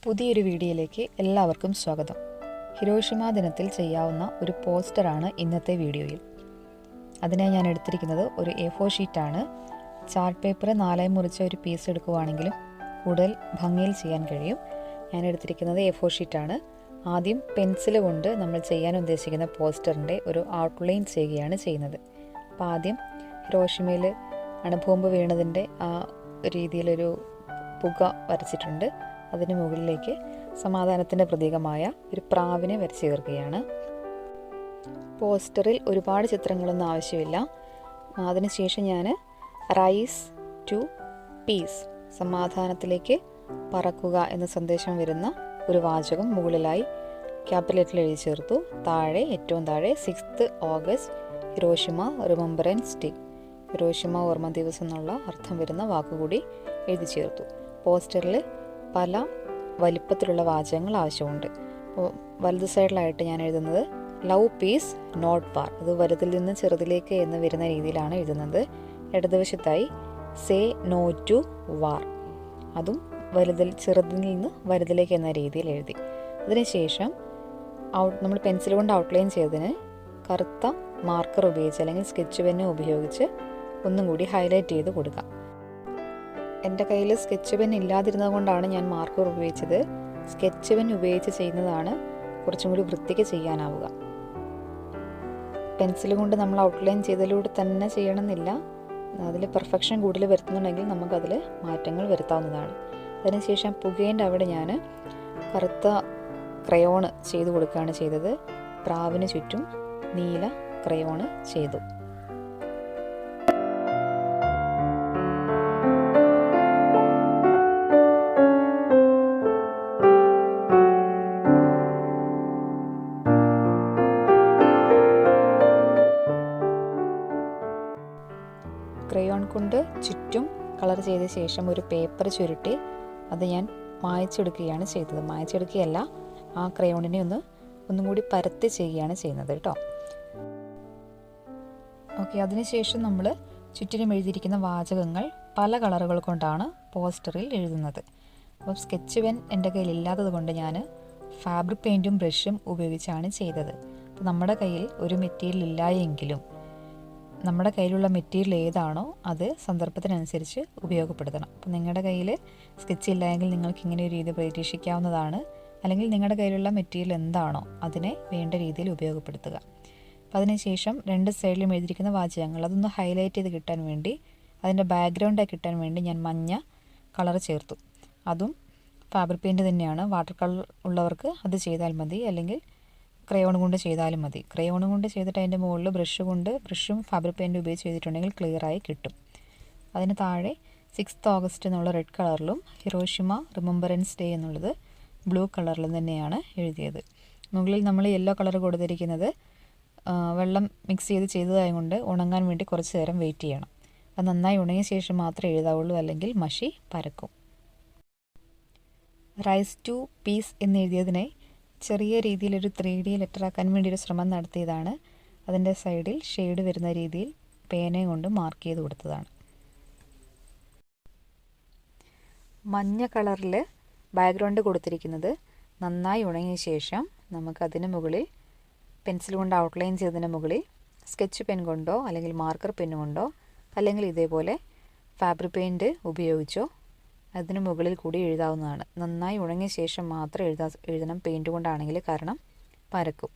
പുതിയൊരു വീഡിയോയിലേക്ക് എല്ലാവർക്കും സ്വാഗതം. ഹിരോഷിമ ദിനത്തിൽ ചെയ്യാവുന്ന ഒരു പോസ്റ്ററാണ് ഇന്നത്തെ വീഡിയോയിൽ. അതിനായി ഞാൻ എടുത്തിരിക്കുന്നത് ഒരു A4 ഷീറ്റാണ്. ചാർട്ട് പേപ്പർ 4 മുറിച്ച ഒരു പീസ് എടുക്കുകയാണെങ്കിലും കൂടുതൽ ഭംഗിയിൽ ചെയ്യാൻ കഴിയും. ഞാൻ എടുത്തിരിക്കുന്നത് A4 ഷീറ്റാണ്. ആദ്യം പെൻസിൽ കൊണ്ട് നമ്മൾ ചെയ്യാൻ ഉദ്ദേശിക്കുന്ന പോസ്റ്ററിൻ്റെ ഒരു ഔട്ട്ലൈൻ ചെയ്യുകയാണ് ചെയ്യുന്നത്. അപ്പോൾ ആദ്യം ഹിരോഷിമയിൽ അണുബോംബ് വീണതിൻ്റെ ആ രീതിയിലൊരു പുക വരച്ചിട്ടുണ്ട്. അതിന് മുകളിലേക്ക് സമാധാനത്തിൻ്റെ പ്രതീകമായ ഒരു പ്രാവിനെ വരച്ച് ചേർക്കുകയാണ്. പോസ്റ്ററിൽ ഒരുപാട് ചിത്രങ്ങളൊന്നും ആവശ്യമില്ല. അതിനുശേഷം ഞാൻ റൈസ് ടു പീസ്, സമാധാനത്തിലേക്ക് പറക്കുക എന്ന സന്ദേശം വരുന്ന ഒരു വാചകം മുകളിലായി ക്യാപിറ്റൽ ലെറ്ററിൽ എഴുതി ചേർത്തു. ഏറ്റവും താഴെ 6th August Hiroshima remembrance day, Hiroshima ഓർമ്മ ദിവസം എന്നുള്ള അർത്ഥം വരുന്ന വാക്കുകൂടി എഴുതി ചേർത്തു. പോസ്റ്ററിൽ പല വലിപ്പത്തിലുള്ള വാചകങ്ങൾ ആവശ്യമുണ്ട്. അപ്പോൾ വലത് സൈഡിലായിട്ട് ഞാൻ എഴുതുന്നത് ലവ് പീസ് നോട്ട് വാർ, അത് വലുതിൽ നിന്ന് ചെറുതിലേക്ക് എന്ന് വരുന്ന രീതിയിലാണ് എഴുതുന്നത്. ഇടതുവശത്തായി സേ നോ ടു വാർ, അതും ചെറുതിൽ നിന്ന് വലുതിലേക്ക് എന്ന രീതിയിൽ എഴുതി. അതിനുശേഷം നമ്മൾ പെൻസിൽ കൊണ്ട് ഔട്ട്ലൈൻ ചെയ്തതിന് കറുത്ത മാർക്കർ ഉപയോഗിച്ച് അല്ലെങ്കിൽ സ്കെച്ച് പെന്ന് ഉപയോഗിച്ച് ഒന്നും കൂടി ഹൈലൈറ്റ് ചെയ്ത് കൊടുക്കാം. എൻ്റെ കയ്യിൽ സ്കെച്ച് പെൻ ഇല്ലാതിരുന്നത് കൊണ്ടാണ് ഞാൻ മാർക്കർ ഉപയോഗിച്ചത്. സ്കെച്ച് പെൻ ഉപയോഗിച്ച് ചെയ്യുന്നതാണ് കുറച്ചും കൂടി വൃത്തിക്ക് ചെയ്യാനാവുക. പെൻസിൽ കൊണ്ട് നമ്മൾ ഔട്ട്ലൈൻ ചെയ്തതിലൂടെ തന്നെ ചെയ്യണമെന്നില്ല. അതിൽ പെർഫെക്ഷൻ കൂടുതൽ വരുത്തുന്നുണ്ടെങ്കിൽ നമുക്കതിൽ മാറ്റങ്ങൾ വരുത്താവുന്നതാണ്. അതിനുശേഷം പുകേൻ്റെ അവിടെ ഞാൻ കറുത്ത ക്രയോണ് ചെയ്ത് കൊടുക്കുകയാണ് ചെയ്തത്. പ്രാവിന് ചുറ്റും നീല ക്രയോണ് ചെയ്തു. ക്രയോൺ കൊണ്ട് ചുറ്റും കളർ ചെയ്ത ശേഷം ഒരു പേപ്പർ ചുരുട്ടി അത് ഞാൻ മായ്ച്ചെടുക്കുകയാണ് ചെയ്തത്. മായ്ച്ചെടുക്കുകയല്ല, ആ ക്രയോണിനെ ഒന്നും കൂടി പരത്തി ചെയ്യുകയാണ് ചെയ്യുന്നത് കേട്ടോ. ഓക്കെ, അതിനുശേഷം നമ്മൾ ചുറ്റിനും എഴുതിയിരിക്കുന്ന വാചകങ്ങൾ പല കളറുകൾ കൊണ്ടാണ് പോസ്റ്ററിൽ എഴുതുന്നത്. അപ്പം സ്കെച്ച് പെൻ എൻ്റെ കയ്യിൽ ഇല്ലാത്തത് കൊണ്ട് ഞാൻ ഫാബ്രിക് പെയിൻറ്റും ബ്രഷും ഉപയോഗിച്ചാണ് ചെയ്തത്. അപ്പോൾ നമ്മുടെ കയ്യിൽ ഒരു മെറ്റീരിയൽ ഇല്ല എങ്കിലും നമ്മുടെ കയ്യിലുള്ള മെറ്റീരിയൽ ഏതാണോ അത് സന്ദർഭത്തിനനുസരിച്ച് ഉപയോഗപ്പെടുത്തണം. അപ്പോൾ നിങ്ങളുടെ കയ്യിൽ സ്കെച്ച് ഇല്ലെങ്കിൽ നിങ്ങൾക്ക് ഇങ്ങനെ ഒരു രീതി പരീക്ഷിക്കാവുന്നതാണ്. അല്ലെങ്കിൽ നിങ്ങളുടെ കയ്യിലുള്ള മെറ്റീരിയൽ എന്താണോ അതിനെ വേണ്ട രീതിയിൽ ഉപയോഗപ്പെടുത്തുക. അപ്പോൾ അതിനുശേഷം 2 സൈഡിലും എഴുതിയിരിക്കുന്ന വാചകങ്ങൾ അതൊന്ന് ഹൈലൈറ്റ് ചെയ്ത് കിട്ടാൻ വേണ്ടി, അതിൻ്റെ ബാക്ക്ഗ്രൗണ്ടായി കിട്ടാൻ വേണ്ടി ഞാൻ മഞ്ഞ കളർ ചേർത്തു. അതും ഫാബ്രിക് പെയിൻറ്റ് തന്നെയാണ്. വാട്ടർ കളർ ഉള്ളവർക്ക് അത് ചെയ്താൽ മതി, അല്ലെങ്കിൽ ക്രയോൺ കൊണ്ട് ചെയ്താലും മതി. ക്രയോൺ കൊണ്ട് ചെയ്തിട്ട് അതിൻ്റെ മുകളിൽ ബ്രഷും ഫാബ്രിക് പെയിൻറ്റും ഉപയോഗിച്ച് ചെയ്തിട്ടുണ്ടെങ്കിൽ ക്ലിയറായി കിട്ടും. അതിന് താഴെ 6th ഓഗസ്റ്റ് എന്നുള്ള റെഡ് കളറിലും ഹിരോഷിമ റിമംബറൻസ് ഡേ എന്നുള്ളത് ബ്ലൂ കളറിലും തന്നെയാണ് എഴുതിയത്. മുകളിൽ നമ്മൾ യെല്ലോ കളർ കൊടുത്തിരിക്കുന്നത് വെള്ളം മിക്സ് ചെയ്തതായതുകൊണ്ട് ഉണങ്ങാൻ വേണ്ടി കുറച്ച് നേരം വെയിറ്റ് ചെയ്യണം. അത് നന്നായി ഉണങ്ങിയ ശേഷം മാത്രമേ എഴുതാവുള്ളൂ, അല്ലെങ്കിൽ മഷി പരക്കും. റൈസ് ടു പീസ് എന്നെഴുതിയതിനെ ചെറിയ രീതിയിലൊരു 3D ലെറ്ററാക്കാൻ വേണ്ടി ഒരു ശ്രമം നടത്തിയതാണ്. അതിൻ്റെ സൈഡിൽ ഷെയ്ഡ് വരുന്ന രീതിയിൽ പേനയും കൊണ്ട് മാർക്ക് ചെയ്ത് കൊടുത്തതാണ്. മഞ്ഞ കളറിൽ ബാക്ക്ഗ്രൗണ്ട് കൊടുത്തിരിക്കുന്നത് നന്നായി ഉണങ്ങിയ ശേഷം നമുക്കതിന് മുകളിൽ പെൻസിൽ കൊണ്ട് ഔട്ട്ലൈൻ ചെയ്തതിന് മുകളിൽ സ്കെച്ച് പെൻ കൊണ്ടോ അല്ലെങ്കിൽ മാർക്കർ പെൻ കൊണ്ടോ അല്ലെങ്കിൽ ഇതേപോലെ ഫാബ്രിക് പെയിൻറ്റ് ഉപയോഗിച്ചോ അതിന് മുകളിൽ കൂടി എഴുതാവുന്നതാണ്. നന്നായി ഉണങ്ങിയ ശേഷം മാത്രം എഴുതണം പെയിൻറ്റ് കൊണ്ടാണെങ്കിൽ, കാരണം പരക്കും.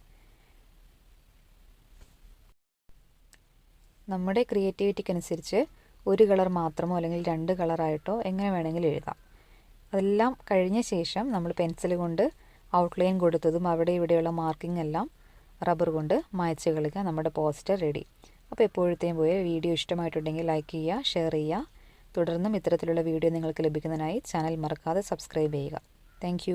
നമ്മുടെ ക്രിയേറ്റിവിറ്റിക്കനുസരിച്ച് ഒരു കളർ മാത്രമോ അല്ലെങ്കിൽ 2 കളറായിട്ടോ എങ്ങനെ വേണമെങ്കിലും എഴുതാം. അതെല്ലാം കഴിഞ്ഞ ശേഷം നമ്മൾ പെൻസിൽ കൊണ്ട് ഔട്ട്ലൈൻ കൊടുത്തതും അവിടെ ഇവിടെയുള്ള മാർക്കിംഗ് എല്ലാം റബ്ബർ കൊണ്ട് മായ്ച്ച് കളിക്കുക. നമ്മുടെ പോസ്റ്റർ റെഡി. അപ്പോൾ എപ്പോഴത്തെയും പോലെ വീഡിയോ ഇഷ്ടമായിട്ടുണ്ടെങ്കിൽ ലൈക്ക് ചെയ്യുക, ഷെയർ ചെയ്യുക. തുടർന്നും ഇത്തരത്തിലുള്ള വീഡിയോ നിങ്ങൾക്ക് ലഭിക്കുന്നതിനായി ചാനൽ മറക്കാതെ സബ്സ്ക്രൈബ് ചെയ്യുക. താങ്ക്